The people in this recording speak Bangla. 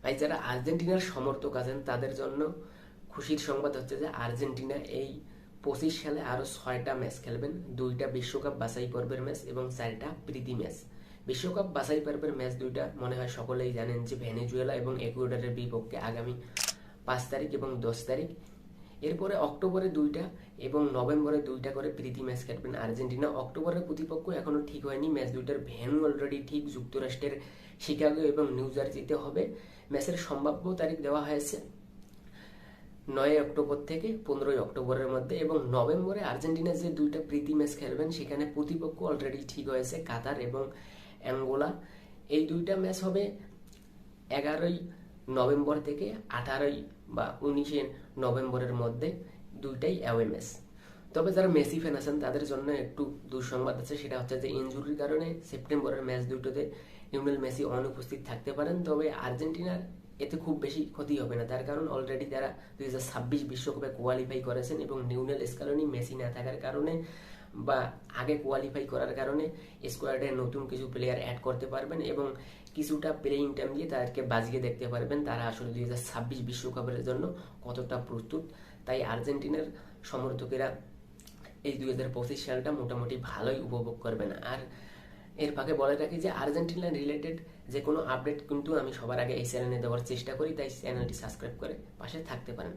ভাই যারা আর্জেন্টিনার সমর্থক আছেন তাদের জন্য খুশির সংবাদ হচ্ছে যে আর্জেন্টিনা এই 25 সালে আরো 6টা ম্যাচ খেলবেন, 2টা বিশ্বকাপ বাছাই পর্বের ম্যাচ এবং 4টা প্রীতি ম্যাচ। বিশ্বকাপ বাছাই পর্বের ম্যাচ 2টা মনে হয় সকলেই জানেন যে ভেনেজুয়েলা এবং ইকুয়েডরের বিপক্ষে আগামী 5 তারিখ এবং 10 তারিখ। এরপরে অক্টোবরে 2টা এবং নভেম্বরে 2টা করে প্রীতি ম্যাচ খেলবেন আর্জেন্টিনা। অক্টোবরের প্রতিপক্ষ এখনো ঠিক হয়নি, ম্যাচ 2টার ভেন্যু অলরেডি ঠিক, যুক্তরাষ্ট্রের শিকাগো এবং নিউ জার্সিতে হবে। ম্যাচের সম্ভাব্য তারিখ দেওয়া হয়েছে 9 অক্টোবর থেকে 15 অক্টোবরের মধ্যে। এবং নভেম্বরে আর্জেন্টিনা যে 2টা প্রীতি ম্যাচ খেলবেন সেখানে প্রতিপক্ষ অলরেডি ঠিক হয়েছে, কাতার এবং অ্যাঙ্গোলা। এই 2টা ম্যাচ হবে 11 নভেম্বর থেকে 18 বা 19 নভেম্বরের মধ্যে, 2টাই অ্যাওয়ে ম্যাচ। তবে যারা মেসি ফ্যান আছেন তাদের জন্য একটু দুঃসংবাদ আছে, সেটা হচ্ছে যে ইনজুরির কারণে সেপ্টেম্বরের ম্যাচ 2টোতে লিওনেল মেসি অনুপস্থিত থাকতে পারেন। তবে আর্জেন্টিনার এতে খুব বেশি ক্ষতি হবে না, তার কারণ অলরেডি তারা 2026 বিশ্বকাপে কোয়ালিফাই করেছেন এবং লিওনেল স্ক্যালোনি মেসি না থাকার কারণে বা আগে কোয়ালিফাই করার কারণে স্কোয়াডে নতুন কিছু প্লেয়ার অ্যাড করতে পারবেন এবং কিছুটা প্লেইং টাইম দিয়ে তাদেরকে বাজিয়ে দেখতে পারবেন তারা আসলে 2026 বিশ্বকাপের জন্য কতটা প্রস্তুত। তাই আর্জেন্টিনার সমর্থকেরা এই 2025 সালটা মোটামুটি ভালোই উপভোগ করবেন। আর এর ফাঁকে বলে রাখি যে আর্জেন্টিনা রিলেটেড যে কোনো আপডেট কিন্তু আমি সবার আগে এই চ্যানেলে দেওয়ার চেষ্টা করি, তাই চ্যানেলটি সাবস্ক্রাইব করে পাশে থাকতে পারেন।